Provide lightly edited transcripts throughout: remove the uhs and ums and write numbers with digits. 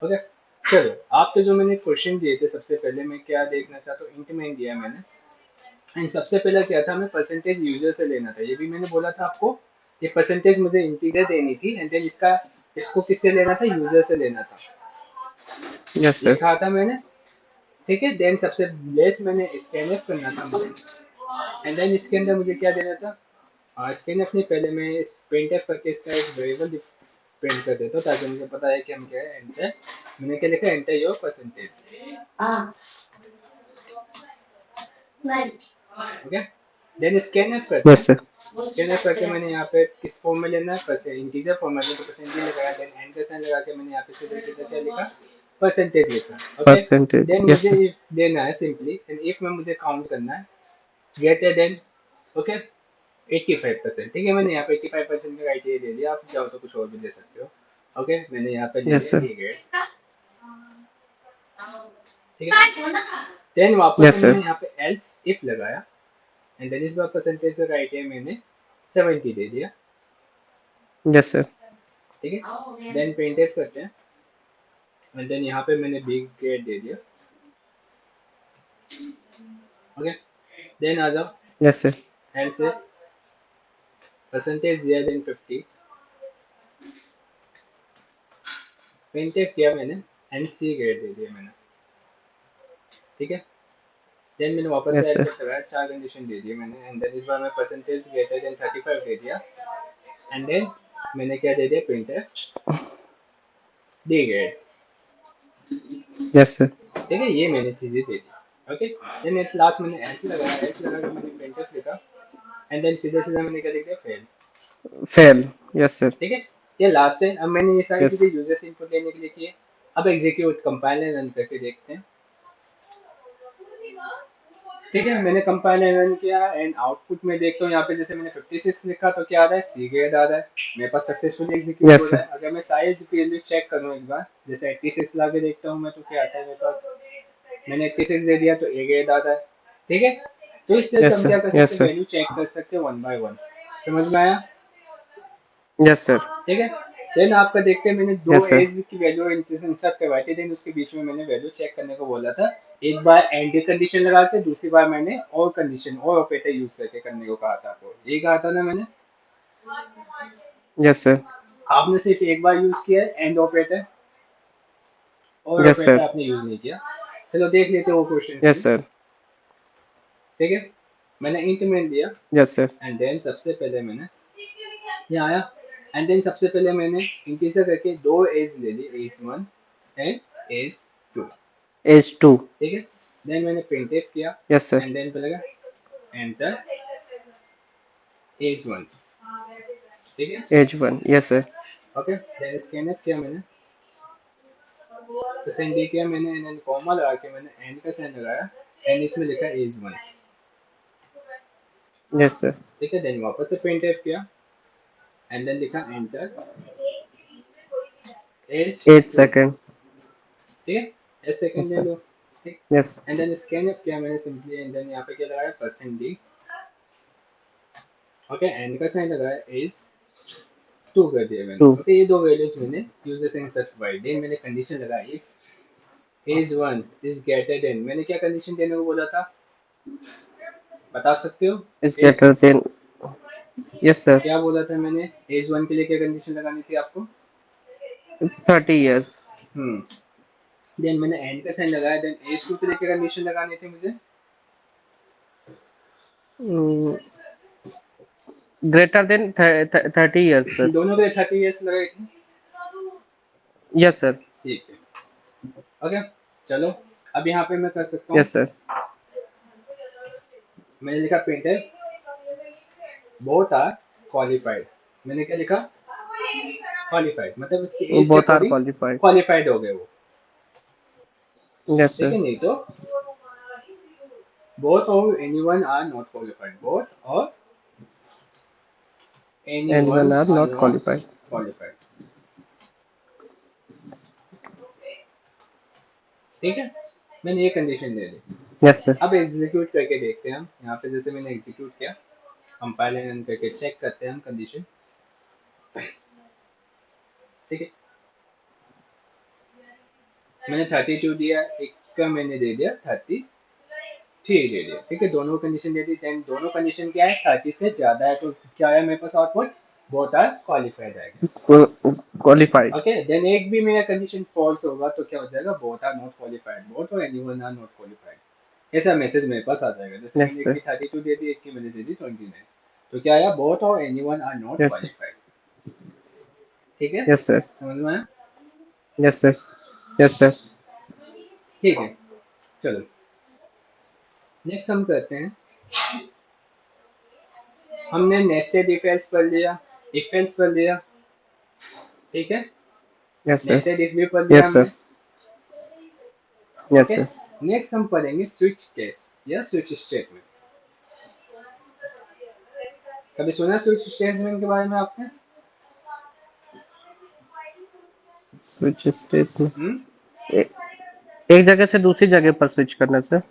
Okay, चलो आप तो जो मैंने क्वेश्चन दिए थे सबसे पहले मैं क्या देखना चाहता हूँ, इंट में दिया मैंने। एंड सबसे पहले क्या था, हमें परसेंटेज यूजर से लेना था, ये भी मैंने बोला था आपको। ये परसेंटेज मुझे इंटीजर देनी थी एंड देन इसको किससे लेना था, यूजर से लेना था, यस ये सर। कहा था मैंने। ठीक है, देन सबसे लेस मैंने स्कैनफ करना था मुझे, एंड देन इसके अंदर मुझे क्या देना था, स्कैनफ नहीं, पहले मैं इस प्रिंटफ करके इसका एक वेरिएबल प्रिंट कर देता हूँ ताकि मुझे पता है कि हम क्या है, एंटर। मैंने क्या लिखा, enter your percentage. Okay, then scanf करते यस हैं। सर। स्कैनफ करके मैंने यहाँ पे किस फॉर्म में लेना है, इंटीजर फॉर्मेट में, तो परसेंटेज लगाया, देन एंड का साइन लगा के मैंने यहाँ पे सीधे सीधे क्या लिखा, परसेंटेज लिखा। ओके, परसेंटेज, देन यस मुझे सर। इफ देना है सिंपली, एंड इफ में मुझे काउंट करना है ग्रेटर देन, ओके, 85%। ठीक है, मैंने यहाँ पे 85% का क्राइटेरिया दे दिया, आप चाहो तो कुछ और भी दे सकते हो। ओके, मैंने यहाँ पे ले यस लिया सर। A grade. ठीक है, देन वापस से यस मैंने सर। यहाँ पे एल्स इफ लगाया, एंड देन इस बार परसेंटेज का क्राइटेरिया मैंने 70 दे दिया। Yes sir. ठीक है, देन प्रिंटफ करते हैं, एंड देन यहाँ पे मैंने बिग ग्रेड दे दिया। ओके, देन आ जाओ यस सर। एंड से परसेंटेज दिया, देन 50 प्रिंटफ किया मैंने, एंड सी ग्रेड दे दिया मैंने। ठीक है, देन मैंने वापस से यस ऐसे सर। लगाया, चार कंडीशन दे दिए मैंने, एंड देन इस बार मैं परसेंटेज ग्रेटर देन 35 दे दिया, एंड देन मैंने क्या दे दिया, printf D grade. Yes sir. ठीक है, ये मैंने चीजें दे दी। ओके, देन एट लास्ट मैंने ऐसे लगाया, ऐसे लगा के मैंने प्रिंटफ लिखा, एंड देन सीधे सीधे मैंने क्या लिख दिया, फेल। फेल। Yes sir. ठीक है, ये लास्ट है। अब मैंने ये सारी यस। चीजें यूजर से इनपुट लेने के लिए किए। अब एग्जीक्यूट कंपाइलर रन करके देखते हैं। ठीक है, मैंने कंपाइलर रन किया एंड आउटपुट में देखता हूँ, यहाँ पे जैसे मैंने 56 लिखा तो क्या आ रहा है, सी ग्रेड आ रहा है, मेरे पास सक्सेसफुली एग्जीक्यूट हो यस रहा सर। है। अगर मैं साइज वैल्यू चेक करूँ एक बार, जैसे 86 ला के देखता हूँ मैं, तो क्या आता है मेरे पास, मैंने 86 दे दिया तो ए ग्रेड आता है। ठीक है, तो इस तरह से यस हम सर। क्या कर सकते यस हैं, सर। वैल्यू चेक कर सकते हैं वन बाय वन। समझ में आया? Yes sir. ठीक है, देन आपका देखते हैं, मैंने दो यस सर। एज की वैल्यू इंसर्ट करवाई थी, देन उसके बीच में मैंने वैल्यू चेक करने को बोला था। एक बार एंड कंडीशन लगा के, दूसरी बार मैंने और कंडीशन और ऑपरेटर यूज करके करने को कहा था आपको, ये कहा था ना मैंने। Yes sir. आपने सिर्फ एक बार यूज किया है एंड ऑपरेटर, और यस ऑपरेटर सर। आपने यूज नहीं किया। चलो देख लेते हैं वो क्वेश्चन भी। Yes sir. ठीक है, मैंने इंट में दिया, यस सर। एंड देन सबसे पहले मैंने यहाँ आया, एंड देन सबसे पहले मैंने इंटीजर करके दो एज ले ली, edge one and edge two. Edge two. ठीक है, देन मैंने प्रिंटफ किया, यस सर। एंड देन पे लगा एंटर एज वन। ठीक है, age one. Yes sir. Okay, then scanf किया मैंने, तो सेंड किया मैंने, एंड देन कॉमा लगा के मैंने एंड का साइन लगाया, एंड इसमें लिखा एज वन। Yes sir. ठीक है, देन वापस से प्रिंटफ किया, एंड देन लिखा enter age age two. Second. ठीक है, एज सेकंड यस ले सर। लो। ठीक, यस। एंड देन स्कैनफ किया मैंने सिंपली, एंड देन यहाँ पे क्या लगाया, परसेंट डी। ओके, एंड का साइन लगाया, एज टू कर दिया मैंने। टू। ओके, ये दो वैल्यूज मैंने यूजर से इंसर्ट करवाई, देन मैंने कंडीशन लगाई, if age one is greater than, मैंने क्या कंडीशन देने को बोला था, बता सकते हो? Is age, greater than. Yes sir. क्या बोला था मैंने, एज वन के लिए क्या कंडीशन लगानी थी आपको? 30 years। देन मैंने एंड का साइन लगाया, देन एज टू के लिए क्या कंडीशन लगानी थी मुझे? Greater than 30 years sir. दोनों के लिए 30 ईयर्स लगाई थी। Yes sir. ठीक है, ओके, चलो अब यहाँ पे मैं कर सकता हूँ, यस सर। मैंने लिखा प्रिंटर बोथ आर क्वालिफाइड। मैंने क्या लिखा, क्वालिफाइड, मतलब उसकी एज के both are according qualified. Qualified हो गए वो। यस ठीक सर। है, नहीं तो both or anyone are not qualified, both or Anyone anyone are are not not qualified। qualified। ठीक है, मैंने ये कंडीशन दे दी। Yes sir. अब एग्जीक्यूट करके देखते हैं हम, यहाँ पे जैसे मैंने एग्जीक्यूट किया, कंपाइल रन करके चेक करते हैं हम कंडीशन। ठीक है, मैंने 32 दिया, एक का मैंने दे दिया 33 दे दिया, ठीक है, दोनों कंडीशन दे दी। देन दोनों कंडीशन क्या है, 30 से ज्यादा है तो क्या है मेरे पास आउटपुट, बोथ आर क्वालिफाइड आएगा। क्वालिफाइड। ओके, देन एक भी मेरा कंडीशन फॉल्स होगा तो क्या हो जाएगा, both are not qualified, both or anyone are not qualified, ऐसा मैसेज मेरे पास आ जाएगा। जैसे यस मैंने एक सर। की 32 दे दी, एक की मैंने दे दी 29, तो क्या आया, both or anyone are not yes sir. Qualified. ठीक है, यस सर। समझ में आया? Yes sir. Yes sir. ठीक है, चलो नेक्स्ट हम करते हैं। हमने नेस्टेड इफ एल्स पढ़ लिया, इफ एल्स पढ़ लिया, ठीक है, यस सर। नेस्टेड इफ भी पढ़ लिया यस हमने। Sir. Yes okay, sir. Next हम पढ़ेंगे स्विच केस या स्विच स्टेटमेंट। कभी सुना स्विच स्टेटमेंट के बारे में आपने? स्विच स्टेटमेंट हम्म, एक जगह से दूसरी जगह पर स्विच करना सर।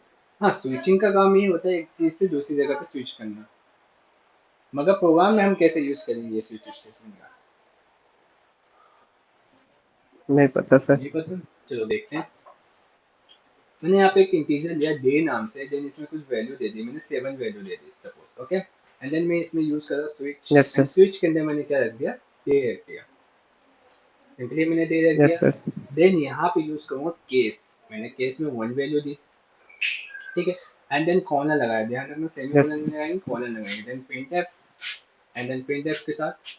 हाँ, स्विचिंग का काम ये होता है एक चीज से दूसरी जगह पे स्विच करना, मगर प्रोग्राम में हम कैसे यूज करेंगे ये स्विच स्टेटमेंट का, नहीं पता सर। नहीं पता? चलो देखते हैं। मैंने यहाँ पे एक इंटीजर लिया डे नाम से, देन इसमें कुछ वैल्यू दे दी, मैंने 7 वैल्यू दे दी सपोज, ओके, एंड देन मैं इसमें यूज कर रहा switch, yes and sir. Switch के अंदर मैंने क्या रख दिया, डे रख दिया, सिंपली मैंने डे रख दिया। Yes sir. देन यहाँ पे यूज करूँगा केस, मैंने केस में 1 वैल्यू दी, ठीक है, एंड देन कॉलन लगाया, ध्यान रखना सेमी यस कॉलन लगाएंगे, कॉलन लगाएंगे, then printf, and then printf के साथ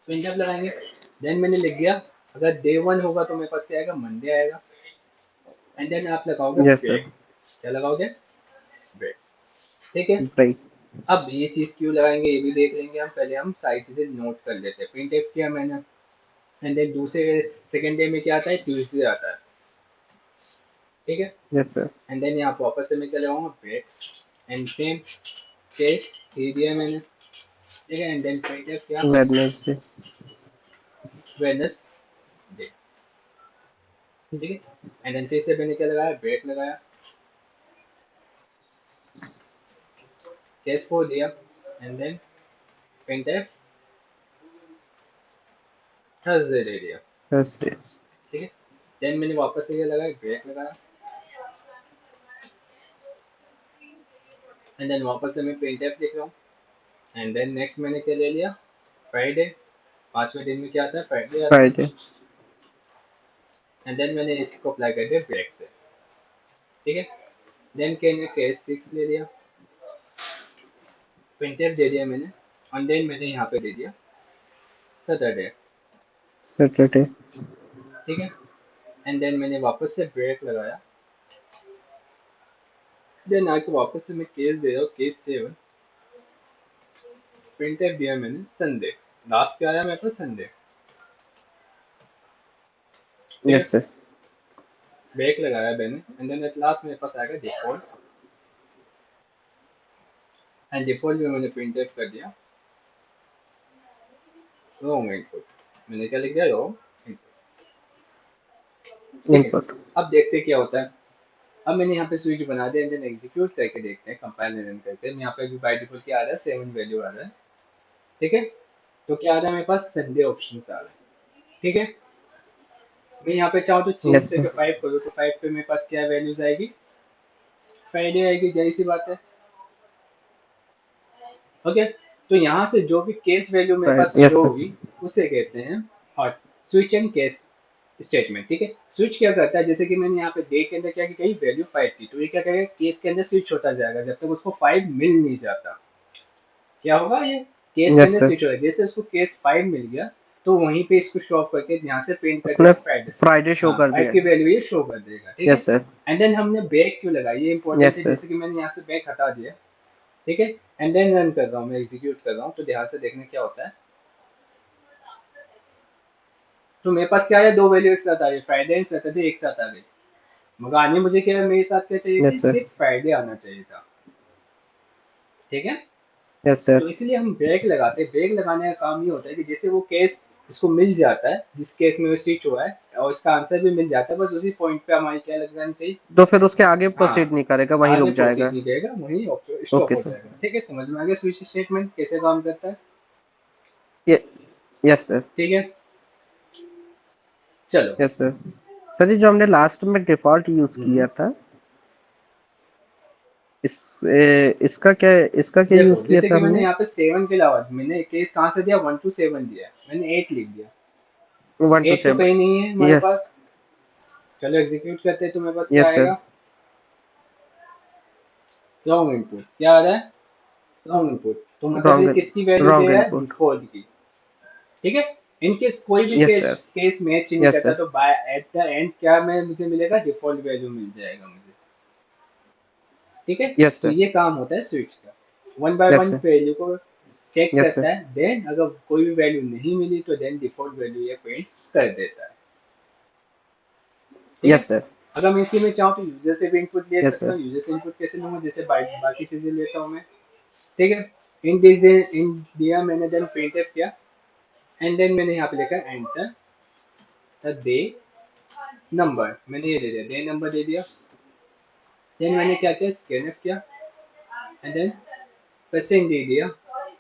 प्रिंटफ लगाएंगे। देन मैंने लिख दिया, अगर डे 1 होगा तो मेरे पास क्या आएगा, मंडे आएगा, एंड देन आप लगाओगे यस सर। ब्रेक, क्या लगाओगे, ब्रेक, ठीक है। राइट। अब ये चीज क्यों लगाएंगे ये भी देख लेंगे हम, पहले हम सारी चीजें नोट कर लेते हैं। प्रिंटफ किया मैंने, एंड देन दूसरे सेकंड डे में क्या आता है, ट्यूसडे आता है, ठीक है, यस सर। एंड देन यहाँ वापस से मैं क्या लगाऊंगा, break, and same case three दिया मैंने, ठीक है, एंड देन प्रिंटफ क्या, वेडनेसडे। वेडनेसडे, ठीक है, एंड देन फिर से मैंने क्या लगाया, ब्रेक लगाया, केस फोर दिया, एंड देन प्रिंटफ थर्सडे दे दिया, थर्सडे। ठीक है, देन मैंने वापस से क्या लगाया, ब्रेक लगाया, एंड देन वापस से मैं प्रिंटफ लिख रहा हूँ, एंड देन नेक्स्ट मैंने क्या ले लिया, फ्राइडे, 5वें दिन में क्या आता है, फ्राइडे आता है, फ्राइडे। एंड देन मैंने इसको अप्लाई कर दिया ब्रेक से, ठीक है, देन मैंने केस 6 ले लिया, प्रिंटफ दे दिया मैंने, और देन मैंने यहाँ पे दे दिया सैटरडे, सैटरडे। ठीक है, एंड देन मैंने वापस से ब्रेक लगाया, देन आके वापस से मैं केस दे रहा हूँ, केस 7, प्रिंटफ दिया मैंने संडे, लास्ट क्या आया मेरे पास, संडे, ठीक है, यस सर। ब्रेक लगाया मैंने, एंड देन एट लास्ट मेरे पास आएगा डिफॉल्ट, एंड डिफॉल्ट में मैंने प्रिंटफ कर दिया रॉन्ग इनपुट, मैंने क्या लिख दिया, रॉन्ग इनपुट, ठीक है। इनपुट। अब देखते क्या होता है। अब मैंने यहाँ पे स्विच बना दिया, एंड देन एग्जीक्यूट करके देखते हैं, कंपाइल रन करते हैं। यहाँ पे भी बाय डिफॉल्ट क्या आ रहा है, 7 वैल्यू आ रहा है, ठीक है, तो क्या आ रहा है मेरे पास, संडे ऑप्शन आ रहा है, ठीक है। मैं यहाँ पे चाहूँ तो चेंज यस करके सर। 5 करूँ, तो 5 पे मेरे पास क्या वैल्यूज आएगी, फ्राइडे आएगी, जाहिर सी बात है, ओके। तो यहाँ से जो भी केस वैल्यू मेरे पास यस शो सर। होगी उसे कहते हैं hot switch and case statement, ठीक है। स्विच क्या करता है, जैसे कि मैंने यहाँ पे डे के अंदर क्या की, वैल्यू 5 थी, तो ये क्या करेगा, केस के अंदर स्विच होता जाएगा जब तक उसको 5 मिल नहीं जाता। क्या होगा, ये केस के यस अंदर सर। स्विच होगा, जैसे उसको केस 5 मिल गया तो वहीं पे इसको शो करके यहाँ से प्रिंट कर उसने देगा फ्राइडे, फ्राइडे शो हाँ कर 5 दिया। की वैल्यू ये शो कर देगा, ठीक है। Yes sir. एंड देन हमने बैक क्यों लगाई, ये इंपॉर्टेंट है, यस सर। जैसे कि मैंने यहाँ से बैक हटा दिया, ठीक है, एंड देन रन कर रहा हूँ, मैं एग्जीक्यूट कर रहा हूँ, तो ध्यान से देखने क्या होता है। तो मेरे पास क्या है, दो वैल्यू एक साथ आ गई, फ्राइडे एंड सैटरडे एक साथ आ गई, मगर आने मुझे क्या है, मेरे साथ क्या चाहिए थी, यस सर। सिर्फ फ्राइडे आना चाहिए था, ठीक है। Yes sir. तो इसलिए हम ब्रेक लगाते हैं। ब्रेक लगाने का काम ये होता है कि जैसे वो केस इसको मिल जाता है, जिस केस में वो स्विच हुआ है, और उसका आंसर भी मिल जाता है, बस उसी पॉइंट पे हमारी क्या लग जानी चाहिए, तो फिर उसके आगे हाँ, प्रोसीड नहीं करेगा, वहीं आगे रुक प्रोसीड जाएगा। नहीं करेगा, वहीं स्टॉप ओके हो सर। जाएगा, ठीक है। समझ में आ गया स्विच स्टेटमेंट कैसे काम करता है। Yes sir. ठीक है, चलो यस सर। सर ये जो हमने लास्ट में डिफॉल्ट यूज किया था, इसका क्या देखो यूज किया जैसे था कि मैंने हमने? यहाँ पे 7 के अलावा मैंने केस कहाँ से दिया, 1 to 7 दिया है, मैंने 8 लिख दिया। वन टू 8 तो सेवन कहीं नहीं है हमारे यस। पास। चलो एग्जीक्यूट करते हैं, तो मेरे पास क्या यस सर। आएगा, रॉन्ग इनपुट, क्या आ रहा है, रॉन्ग इनपुट, तो मतलब ये रॉन्ग। किसकी वैल्यू दे रॉन्ग रहा है, इनपुट। डिफॉल्ट की। ठीक है, इनकेस कोई भी yes case sir. Case match नहीं यस करता, सर। तो बाय एट द एंड क्या मैं मुझे मिलेगा, डिफॉल्ट वैल्यू मिल जाएगा मुझे। ठीक है, यस तो सर। ये काम होता है स्विच का, one by yes one sir. Value को चेक यस करता सर। है, देन अगर कोई भी वैल्यू नहीं मिली तो देन डिफॉल्ट वैल्यू ये प्रिंट कर देता है। ठीक है, यस सर। अगर मैं इसी में चाहूँ तो यूजर से भी इनपुट ले यस सकता सर। हूँ। यूजर से इनपुट कैसे लूंगा, जैसे बाकी चीजें लेता हूँ मैं। ठीक है, इन दीजिए, इन दिया मैंने, देन प्रिंट किया, एंड देन मैंने यहाँ पे लिखा एंटर द डे नंबर, मैंने ये दे दिया, डे नंबर दे दिया। देन मैंने क्या किया, स्कैन किया, एंड देन परसेंट दे दिया,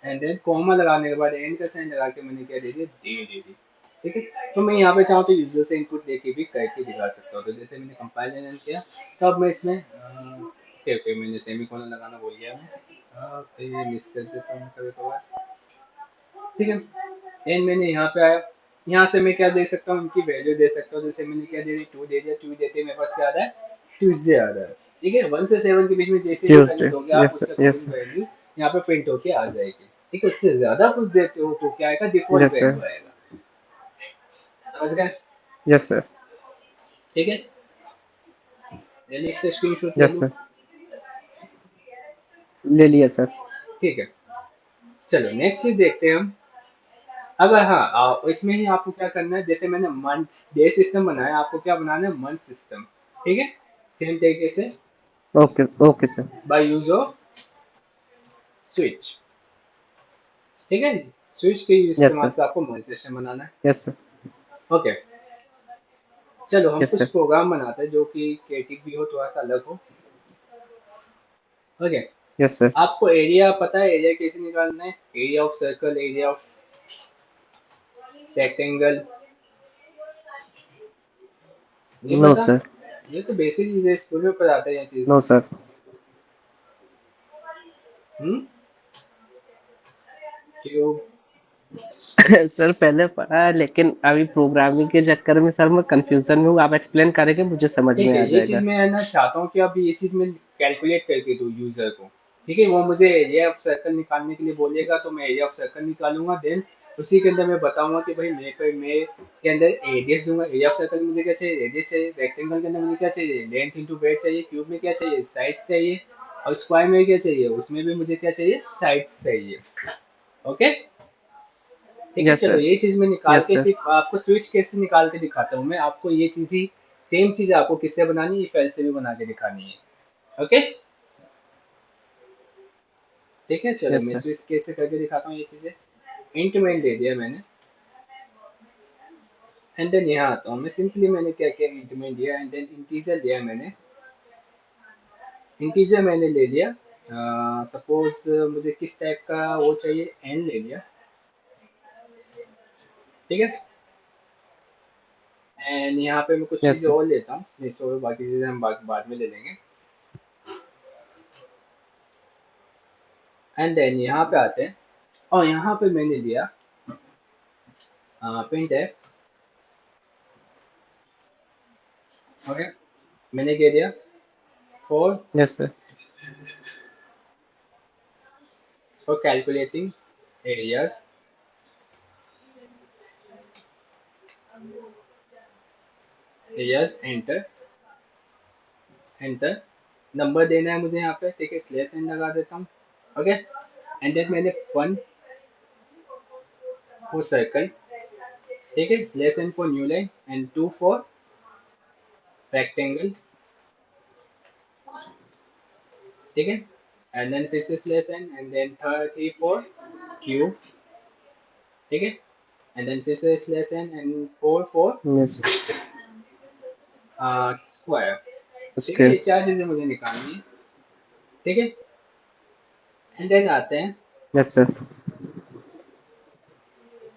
एंड देन कॉमा लगाने के बाद एंड का साइन लगा के मैंने क्या दे दिया, डे दे दी। ठीक है, तो मैं यहाँ पे चाहूँ तो यूजर से इनपुट लेके भी करके दिखा सकता हूँ। तो जैसे मैंने कंपाइल रन किया, तो अब मैं इसमें ओके ओके, मैंने सेमी कोलन लगाना भूल गया मैं, ओके मिस कर देता हूँ कभी कभार। ठीक है, एंड मैंने यहाँ पे आया, यहाँ से मैं क्या दे सकता हूँ, उनकी वैल्यू दे सकता हूँ। जैसे मैंने क्या दे दी, 2 दे दिया, 2 देते मेरे पास क्या आ रहा है, ट्यूसडे आ रहा है। ठीक है, 1 से 7 के बीच में जैसे भी वैल्यू ट्यूसडे। दोगे आप, यस उसके sir. Yes according sir. Value यहाँ पे प्रिंट होके आ जाएगी। ठीक है, उससे ज्यादा कुछ देते हो तो क्या आएगा, डिफॉल्ट यस सर। वैल्यू आएगा। समझ गए? Yes sir. ठीक है, चलिए इसका स्क्रीनशॉट ले यस लो। सर। ले लिया सर। ठीक है, चलो नेक्स्ट चीज देखते हैं हम। अगर हाँ इसमें ही आपको क्या करना है, जैसे मैंने मंथ डे सिस्टम बनाया, आपको क्या बनाना है, मंथ सिस्टम। ठीक है, सेम तरीके से okay. Okay sir. By use off switch. ठीक है, स्विच के यस इस्तेमाल सर। से आपको मंथ सिस्टम बनाना है। Yes sir. ओके, चलो हम यस कुछ सर। प्रोग्राम बनाते हैं जो कि क्रिएटिव भी हो, थोड़ा सा अलग हो। Okay, yes sir. आपको एरिया पता है, एरिया कैसे निकालना है, area of circle, area of rectangle, ये नो पता, सर। ये तो बेसिक चीज है, स्कूल में पढ़ाते हैं ये चीज। No sir. Hmm, cube, sir पहले पढ़ा है, लेकिन अभी प्रोग्रामिंग के चक्कर में सर मैं कंफ्यूजन में हूँ। आप एक्सप्लेन करेंगे मुझे समझ ठीक में है, आ ये चीज जाएगा। मैं है ना चाहता हूँ कि अब ये चीज मैं कैलकुलेट करके दूँ यूजर को। ठीक है, वो मुझे एरिया ऑफ सर्कल निकालने के लिए बोलेगा, तो मैं एरिया ऑफ सर्कल निकालूंगा, देन उसी के अंदर मैं बताऊंगा कि भाई मेरे पे मैं के अंदर एरिया दूंगा, एरिया ऑफ सर्कल मुझे क्या चाहिए, रेडियस चाहिए, रेक्टेंगल के अंदर मुझे क्या चाहिए, लेंथ इंटू ब्रेथ चाहिए, क्यूब में क्या चाहिए, साइज चाहिए, और स्क्वायर में क्या चाहिए, उसमें भी मुझे क्या चाहिए, साइज चाहिए। ओके, ठीक है, यस चलो सर। ये चीज मैं निकाल यस के सर। सिर्फ आपको स्विच कैसे निकाल के दिखाता हूँ। मैं आपको ये चीज ही, सेम चीज आपको किससे बनानी है, फाइल से भी बना के दिखानी है। ओके, ठीक है, चलो यस मैं सर। स्विच कैसे करके दिखाता हूँ ये चीजें। इंट में दे दिया मैंने, एंड देन यहाँ आता हूँ मैं, सिंपली मैंने क्या किया, इंट में दिया, एंड देन इंटीजर लिया मैंने, इंटीजर मैंने ले लिया, सपोज मुझे किस टाइप का वो चाहिए, एन ले लिया। ठीक है, एंड यहाँ पे मैं कुछ यस चीज़ें सर। और लेता हूँ, नहीं छोड़ो बाकी चीज़ें हम बाद में ले लेंगे। एंड देन यहाँ पे आते हैं, और यहाँ पे मैंने लिया प्रिंट है। ओके, मैंने क्या दिया, for yes sir. Calculating areas, areas enter, enter number देना है मुझे यहाँ पे। ठीक है, स्लैश एन लगा देता हूँ। ओके, एंड देन मैंने 1 फॉर सर्कल, ठीक है, slash N for new line, and 2 for rectangle. ठीक है, एंड देन फिर से slash N, and then 3 for cube. ठीक है, एंड देन फिर से slash N, and 4 for yes. Square. ठीक है, उसके। ये 4 चीजें मुझे निकालनी है। ठीक है, एंड देन आते हैं, यस सर।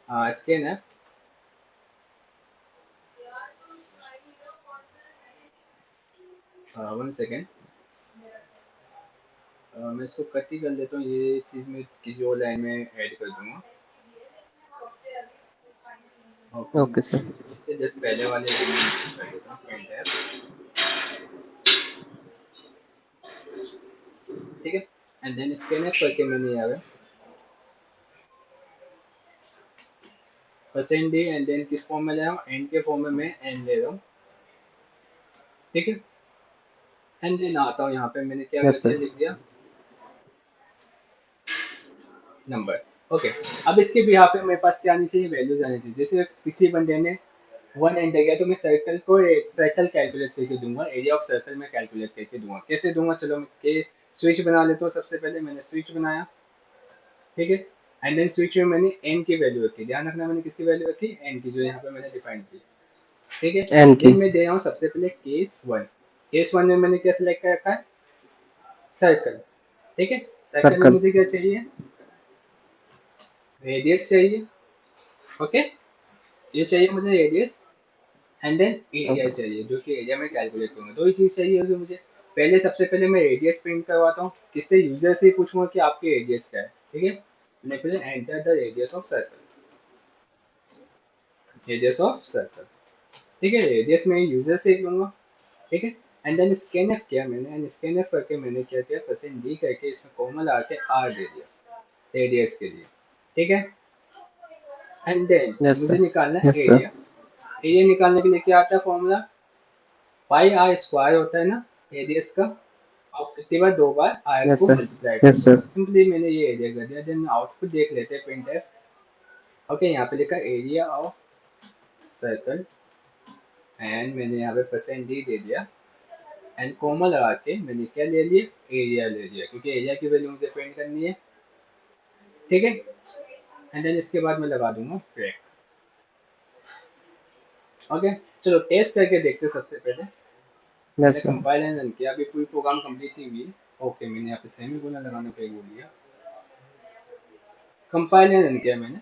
स्कैन है। वन सेकेंड, मैं इसको कट ही कर लेता हूँ, ये चीज़ मैं किसी और लाइन में ऐड कर दूंगा। Okay, okay sir. इससे जस्ट पहले वाले लाइन में कर देता हूँ प्रिंट है, ठीक है। एंड देन स्कैन एफ करके मैंने यहाँ पे परसेंट डी, एंड देन किस फॉर्म में ले रहा हूँ, एंड के फॉर्म में मैं एन ले रहा हूँ, ठीक है। एंड देन आता हूँ यहाँ पे, मैंने क्या कर यस दिया, सर। लिख दिया नंबर। ओके, अब इसके भी यहाँ पे मेरे पास क्या आनी चाहिए, वैल्यूज आनी चाहिए। जैसे किसी बंदे ने वन एंटर किया तो मैं सर्कल को एक सर्कल कैलकुलेट करके दूंगा, एरिया ऑफ सर्कल में कैलकुलेट करके दूंगा। कैसे दूंगा, चलो मैं स्विच बना लेता हूँ। सबसे पहले मैंने स्विच बनाया, ठीक है। एंड देन स्विच में मैंने एन की वैल्यू रखी, ध्यान रखना मैंने किसकी वैल्यू रखी, एन की, जो यहाँ पे मैंने डिफाइन की, ठीक है। एन की। देन मैं दे रहा हूँ सबसे पहले केस वन। केस वन में मैंने क्या सिलेक्ट कर रखा है, सर्कल, ठीक है। सर्कल में सर्कल। मुझे क्या चाहिए, रेडियस चाहिए, ओके, ये चाहिए मुझे radius. And then area okay. चाहिए, जो कि एरिया में कैलकुलेट करूंगा। दो ही चीज चाहिए होगी मुझे। पहले सबसे पहले मैं रेडियस प्रिंट करवाता हूँ, किससे, यूजर से ही पूछूंगा कि आपके रेडियस क्या है, ठीक है। मैंने पहले enter the radius of circle, radius of circle, ठीक है। रेडियस में यूजर से ही लूंगा, ठीक है। एंड देन स्कैन एफ किया मैंने, एंड स्कैन एफ करके मैंने क्या किया, परसेंट डी करके इसमें कॉमन आके आर दे दिया रेडियस के लिए, ठीक है। एंड देन यस मुझे सर। निकालना है यस सर। एरिया। एरिया निकालने के लिए क्या आता है फॉर्मूला, पाई आर स्क्वायर होता है ना रेडियस का, और कितनी बार, दो बार आर यस को सर। मल्टीप्लाई कर यस दो। सर। सिंपली मैंने ये एरिया कर दिया। देन आउटपुट देख लेते हैं, प्रिंट है, ओके। यहाँ पे लिखा एरिया ऑफ सर्कल, एंड मैंने यहाँ पे परसेंट डी दे दिया, एंड कॉमा लगा के मैंने क्या ले लिया, एरिया ले लिया, क्योंकि एरिया की वैल्यू मुझे प्रिंट करनी है, ठीक है। एंड देन इसके बाद मैं लगा दूंगा ब्रेक, ओके। चलो टेस्ट करके देखते हैं। सबसे पहले मैंने yes sir. Compile and run किया, अभी पूरी प्रोग्राम कंप्लीट नहीं हुई, ओके। मैंने यहाँ पे सेमी कोलन लगाने पे बोल दिया, कंपाइल एंड रन किया मैंने।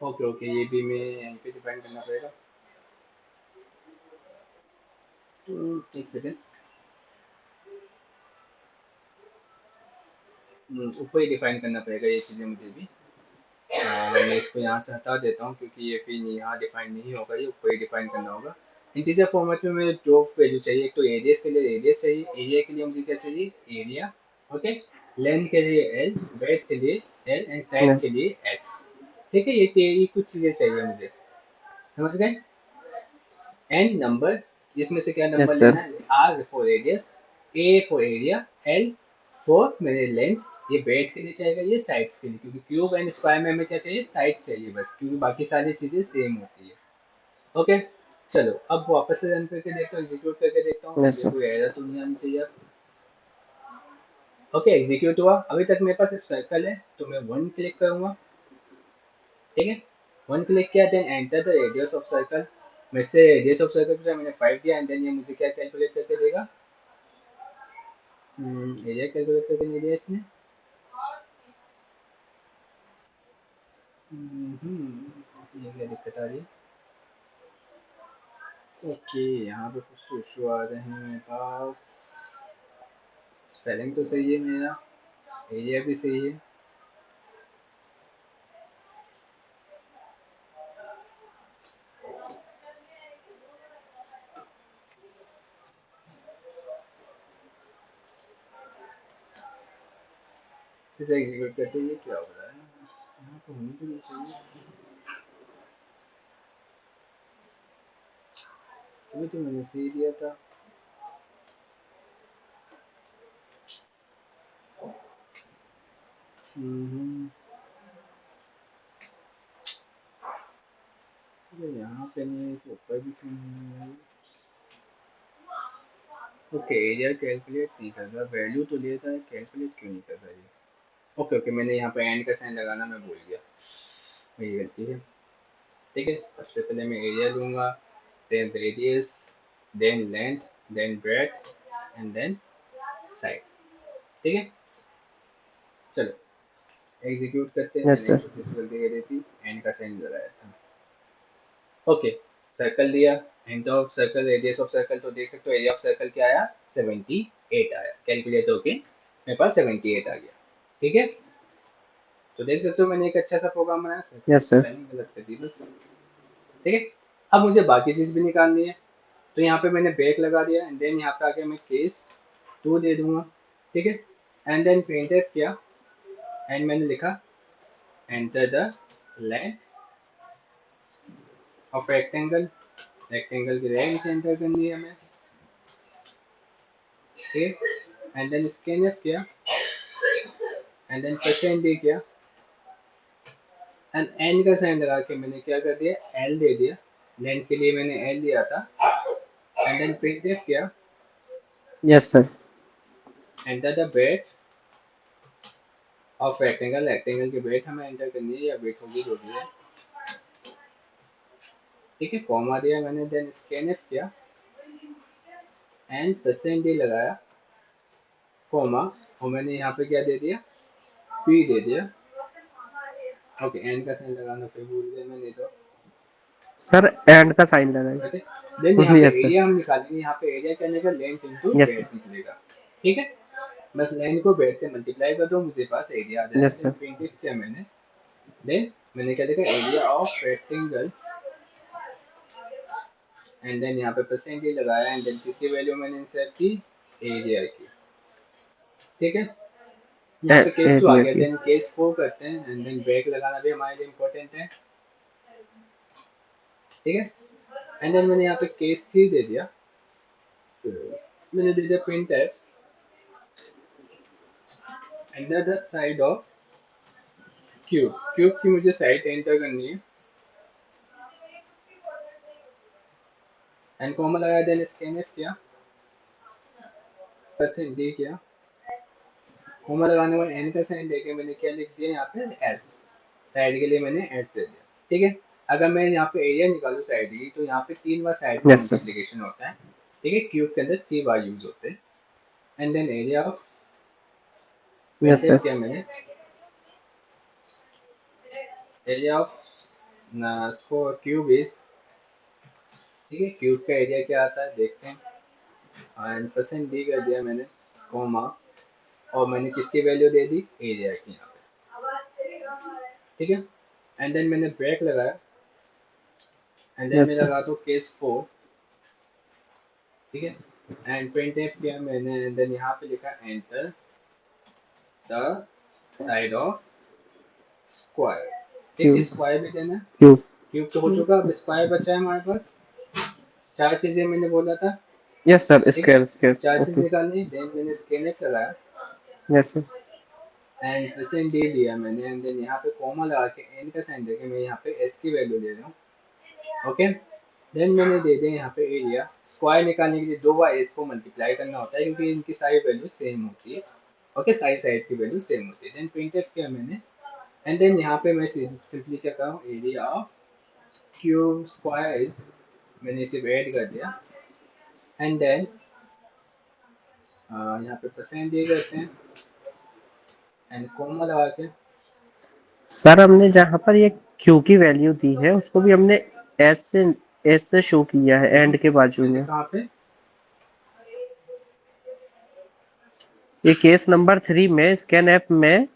ओके ओके, ये भी मैं यहीं पे डिफाइन करना पड़ेगा, एक सेकेंड। ऊपर ही डिफाइन करना पड़ेगा ये चीज़ें मुझे भी। मैं इसको यहाँ से हटा देता हूँ, क्योंकि ये फिर यहाँ डिफाइन नहीं होगा, ये ऊपर ही डिफाइन करना होगा। इंटीजर फॉर्मेट में मुझे दो वैल्यू चाहिए, एक तो एरियस के लिए रेडियस चाहिए, एरिया के लिए मुझे क्या चाहिए, एरिया, ओके। लेंथ के लिए एल, ब्रेथ के लिए एल, एंड साइड यस। के लिए एस, ठीक है। ये कुछ चीज़ें चाहिए मुझे, समझ गए। एंड नंबर, जिसमें से क्या नंबर यस लेना सर। है, R for radius, A for area, L for मेरे लेंथ। ये ब्रेड के लिए चाहिए, ये साइड्स के लिए, क्योंकि क्यूब एंड स्क्वायर में हमें क्या चाहिए, साइड चाहिए बस, क्योंकि बाकी सारी चीज़ें सेम होती है, ओके। चलो अब वापस से रन करके देखता हूँ, एग्जीक्यूट करके देखता हूँ, यस मुझे सर। कोई एरर तो नहीं आनी चाहिए अब। ओके, एग्जीक्यूट हुआ। अभी तक मेरे पास एक सर्कल है, तो मैं वन क्लिक करूंगा, ठीक है। वन क्लिक किया, then enter the radius of circle. मैं से रेडियस ऑफ सर्कल पे मैंने 5 दिया, एंड देन ये मुझे क्या कैलकुलेट करके देगा, एरिया कैलकुलेट करके नहीं दिया इसने। ये क्या दिक्कत आ रही है, ओके। यहाँ पे कुछ तो इशू आ रहे हैं मेरे पास। स्पेलिंग तो सही है मेरा, एरिया भी सही है, इसे एग्जीक्यूट करते ये क्या हो रहा है, यहाँ तो होनी तो नहीं चाहिए, अभी तो मैंने सही दिया था। हम्म, अरे यहाँ पे नहीं है तो ऊपर भी क्यों नहीं है। ओके, एरिया कैलकुलेट नहीं कर रहा, वैल्यू तो लेता है, कैलकुलेट क्यों नहीं कर रहा ये। ओके ओके, मैंने यहाँ पे एंड का साइन लगाना मैं भूल गया, वही गलती है, ठीक है। सबसे पहले मैं एरिया लूँगा, then radius, then length, then breadth, and then side, ठीक है। चलो एग्जीक्यूट करते हैं। यस मैंने एक सर। छोटी सी गलती करी थी, एंड का साइन लगाया था। ओके, सर्कल दिया, end of circle, radius of circle, तो देख सकते हो एरिया ऑफ सर्कल क्या आया, 78 आया। कैलकुलेट होके मेरे पास 78 आ गया। ठीक है, तो देख सकते हो मैंने एक अच्छा सा प्रोग्राम बनाया, सिर्फ यस सर। स्पेलिंग गलत कर दी बस। ठीक है, अब मुझे बाकी चीज़ भी निकालनी है, तो यहाँ पे मैंने ब्रेक लगा दिया, एंड देन यहाँ पे आके मैं केस 2 दे दूंगा। ठीक है, एंड देन प्रिंटफ किया, एंड मैंने लिखा enter the length of rectangle, rectangle की रेंज एंटर करनी है हमें। ठीक, एंड देन स्कैनफ किया, एंड देन परसेंट दे किया, एंड एन का साइन लगा के मैंने क्या कर दिया, एल दे दिया। लेंथ के लिए मैंने एल दिया था, एंड देन प्रिंटफ किया, yes sir. Enter the breadth of rectangle, rectangle की ब्रेथ हमें एंटर करनी है, या ब्रेथ होगी जो भी है। ठीक है, कॉमा दिया मैंने, देन स्कैनफ किया, एंड परसेंट डी लगाया, कॉमा, और मैंने यहाँ पे क्या दे दिया, पी दे दिया। ओके, एंड का साइन लगाना फिर भूल गया मैंने तो। सर एंड का साइन ओके, देन यहाँ लगाइए। पे यस सर। एरिया हम निकालेंगे, यहाँ पे एरिया क्या निकलेगा, length into yes sir. Breadth निकलेगा। ठीक है, बस लेंथ को ब्रेथ से मल्टीप्लाई कर दो, मुझे पास एरिया आ जाएगा। Yes then sir. प्रिंट किया मैंने, देन मैंने क्या लिखा, area of rectangle, and then यहाँ पे परसेंट ही लगाया, एंड देन किसकी वैल्यू मैंने इंसर्ट की, एरिया की। ठीक है, यहाँ पे केस 2 आ एरिया गया, की। देन केस 4 करते हैं, एंड देन ब्रेक लगाना भी हमारे लिए इम्पोर्टेंट है। ठीक है, एंड देन मैंने यहाँ पे केस 3 दे दिया, तो मैंने दे दिया print F under the side of cube, cube की मुझे साइड एंटर करनी है, एंड कॉमा लगाया, देन स्कैनफ किया, परसेंट डी किया, कॉमा लगाने में एन का साइन देके मैंने क्या लिख दिया यहाँ पे, एस, साइड के लिए मैंने एस दे दिया। ठीक है, अगर मैं यहाँ पे एरिया निकालूँ साइड की, तो यहाँ पे 3 बार साइड का यस सर। मल्टीप्लीकेशन होता है। ठीक है, क्यूब के अंदर 3 बार यूज होते हैं, and then area of yes printed sir. किया मैंने, area of for cube is, ठीक है, क्यूब का एरिया क्या आता है देखते हैं, एंड परसेंट डी कर दिया मैंने, कॉमा, और मैंने किसकी वैल्यू दे दी, एरिया की यहाँ पे। ठीक है, एंड देन मैंने ब्रेक लगाया, एंड देन मैं यस सर। लगा दूँ केस 4। ठीक है, एंड प्रिंट एफ किया मैंने, एंड देन यहाँ पे लिखा enter the side of square. एक क्यूब। स्क्वायर भी देना, क्यूब। क्यूब तो हो चुका, अब स्क्वायर बचा है हमारे पास। 4 चीजें मैंने बोला था। Yes sir. ठीक है, स्क्वायर स्क्वायर। 4 चीज ओके। निकालनी, देन मैंने स्कैनफ लगाया, यस सर। एंड परसेंट दे दिया मैंने, एंड देन यहाँ पे कॉमा लगा के एन का साइन देके मैं यहाँ पे एस की वैल्यू दे रहा हूँ। ओके, देन मैंने दे दिया यहाँ पे एरिया। स्क्वायर निकालने के लिए 2 बार एस को मल्टीप्लाई करना होता है, क्योंकि इनकी सारी वैल्यू सेम होती है। ओके, सारी साइड की वैल्यू सेम होती है। देन प्रिंटफ किया मैंने, एंड देन यहाँ पे मैं सिंपली क्या कर रहा हूँ, area of cube square is, मैंने इसे ऐड कर दिया, एंड देन यहाँ पे परसेंट दे करते हैं, एंड कॉमा लगा के, सर हमने जहाँ पर ये क्यू की वैल्यू दी है उसको भी हमने एस से शो किया है एंड के बाजू मैंने में। कहाँ पे, ये केस नंबर 3 में स्कैन ऐप में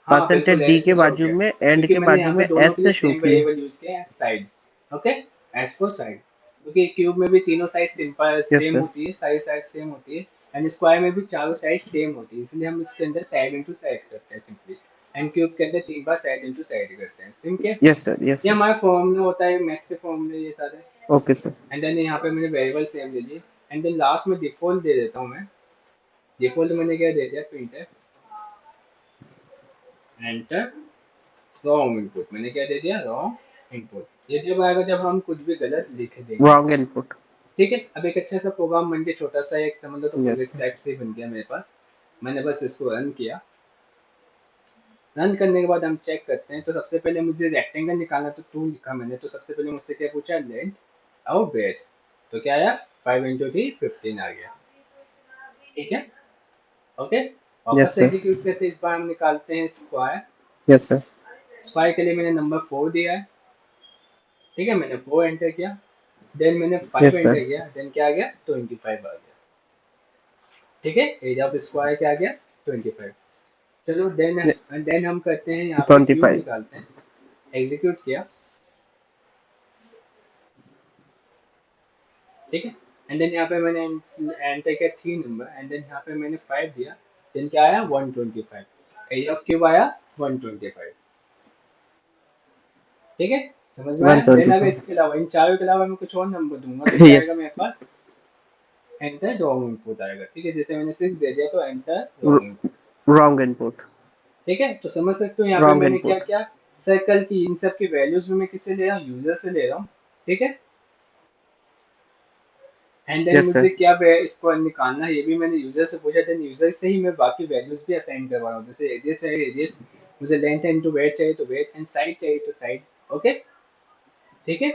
हाँ बिल्कुल परसेंटेज डी एस के से शो बाजू किया, में एंड क्योंकि के मैंने बाजू यहाँ पे में दोनों एस के लिए से शो सेम किया। वेरिएबल यूज किया है, side. Okay, S for side, क्योंकि क्यूब में भी तीनों side simple yes same sir. होती है, सारी साइड सेम होती है, एंड स्क्वायर में भी चारों साइड सेम होती है, इसलिए हम इसके अंदर साइड इंटू साइड करते हैं सिंपली, एंड क्यूब के अंदर 3 बार साइड इंटू साइड करते हैं सिंपल। Yes sir. यस ये सर। हमारा फॉर्मूला होता है, मैथ्स के फॉर्मूले ये सारे। Okay sir. एंड देन यहाँ पे मैंने वेरिएबल सेम ले लिए, एंड देन लास्ट में डिफॉल्ट दे देता हूँ मैं। डिफॉल्ट मैंने क्या दे दिया, प्रिंट एंटर रॉन्ग इनपुट, मैंने क्या दे दिया, रॉन्ग इनपुट। ये जब आएगा जब हम कुछ भी गलत लिख देंगे। Wrong input. ठीक है, अब एक अच्छा सा प्रोग्राम बन के छोटा सा एक समझ लो तो यस प्रोजेक्ट सर। टाइप से बन गया मेरे पास। मैंने बस इसको रन किया, रन करने के बाद हम चेक करते हैं। तो सबसे पहले मुझे रेक्टेंगल निकालना, तो 2 लिखा मैंने, तो सबसे पहले मुझसे क्या पूछा, लेंथ और ब्रेथ, तो क्या आया, 5 इंटू 3 15 आ गया। ठीक है, ओके, यस वापस सर। एग्जीक्यूट करते हैं, इस बार हम निकालते हैं स्क्वायर। Yes sir. स्क्वायर के लिए मैंने नंबर 4 दिया है, ठीक है, मैंने 4 एंटर किया, देन मैंने 5 यस सर। एंटर किया, देन क्या आ गया 25 आ गया, ठीक है, एज ऑफ स्क्वायर क्या आ गया 25। चलो देन हम करते हैं यहाँ पे ट्वेंटी क्यूब फाइव निकालते हैं, एग्जीक्यूट किया, ठीक है, एंड देन यहाँ पे मैंने एंटर किया 3 नंबर, एंड देन यहाँ पे मैंने 5 दिया, देन क्या आया 125, एज ऑफ क्यूब आया 125, ठीक है, समझ में वन आया। देन ट्वेंटी अगर फाइव इसके अलावा इन चारों के अलावा मैं कुछ और नंबर दूंगा तो क्या आएगा यस। मेरे पास, एंटर रॉन्ग इनपुट आएगा, ठीक है, जैसे मैंने 6 दे दिया तो enter wrong input, wrong input. ठीक है, तो समझ सकते हो यहाँ पे रॉन्ग मैंने क्या इनपुट। किया, सर्कल की इन सब की वैल्यूज भी मैं किससे ले रहा हूँ, यूजर से ले रहा हूँ, ठीक है, एंड देन यस मुझे सर। क्या इसको निकालना है ये भी मैंने यूजर से पूछा, देन यूजर से ही मैं बाकी वैल्यूज भी असाइन करवा रहा हूँ, जैसे एरिया चाहिए एरिया, मुझे लेंथ इनटू वेट चाहिए तो वेट, एंड साइड चाहिए तो साइड, ओके, ठीक है,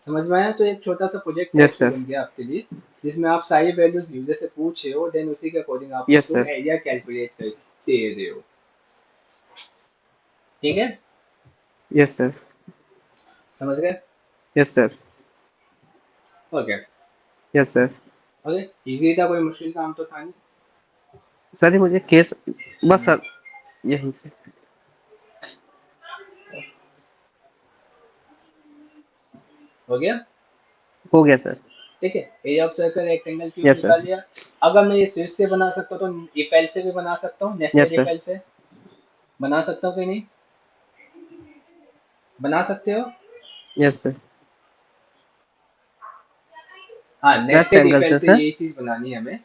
समझ में आया। तो एक छोटा सा प्रोजेक्ट टाइप यस से सर। बन गया आपके लिए, जिसमें आप सारी वैल्यूज यूजर से पूछ रहे हो, देन उसी के अकॉर्डिंग आप यस उसको सर। एरिया कैलकुलेट कर दे रहे हो, ठीक है, यस सर। समझ गए, yes sir. Okay, yes sir. Okay, easy था, कोई मुश्किल काम तो था नहीं। सर ये मुझे केस बस सर यहीं से हो गया, हो गया सर। ठीक है, area of circle rectangle cube yes निकाल सर। लिया। अगर मैं ये स्विच से बना सकता हूँ तो इफ एल से भी बना सकता हूँ, nested yes if sir. L से बना सकता हूँ कि नहीं, बना सकते हो, यस सर। हाँ, नेस्टेड इफ रेक्टेंगल एल से से सर। यही चीज बनानी है हमें,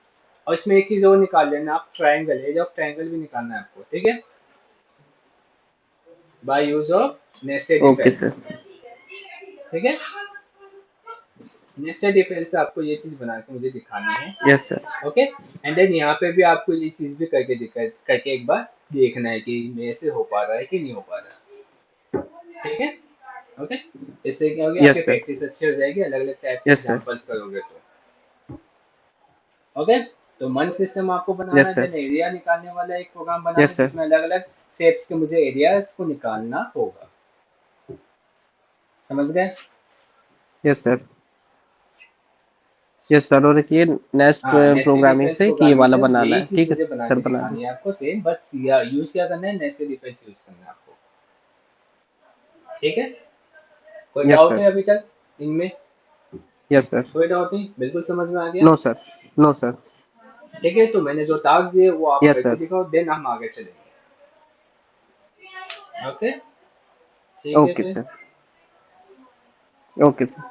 और इसमें एक चीज और निकाल लेना आप, ट्राइंगल, एज ऑफ ट्राइंगल भी निकालना है आपको, ठीक है, by use of nested if okay else, sir. ठीक है, नेस्टेड इफ एल्स से आपको ये चीज बना के मुझे दिखानी है, yes sir. Okay, and then यहाँ पे भी आपको ये चीज भी करके एक बार देखना है कि मेरे से हो पा रहा है कि नहीं हो पा रहा है, ठीक है, ओके, इससे क्या होगी आपकी यस सर। प्रैक्टिस अच्छी हो जाएगी, अलग अलग टाइप के यस सर। एग्जांपल्स करोगे तो, ओके, तो मन सिस्टम आपको बनाना यस है, सर। देन एरिया निकालने वाला एक प्रोग्राम बनाना है यस सर। जिसमें अलग अलग शेप्स के मुझे एरियाज को निकालना होगा, समझ गए, यस सर। Yes sir. और एक ये नेक्स्ट हाँ, नेस्टेड प्रोग्रामिंग डिफरेंस से कि ये प्रोग्रामिंग वाला से बनाना यही है, चीज ठीक है मुझे बना सर, के बना दिखानी दो। है आपको, सेम बस यूज क्या करना है, नेस्टेड डिफरेंस यूज करना है आपको, ठीक है, कोई यस डाउट सर। है अभी तक इनमें, यस सर। कोई डाउट नहीं, बिल्कुल समझ में आ गया, नो सर। No sir. ठीक है, तो मैंने जो टास्क दिए वो आप यस करके सर। दिखाओ, देन हम आगे चलेंगे, ओके, ठीक है ओके फिर। सर। Okay sir.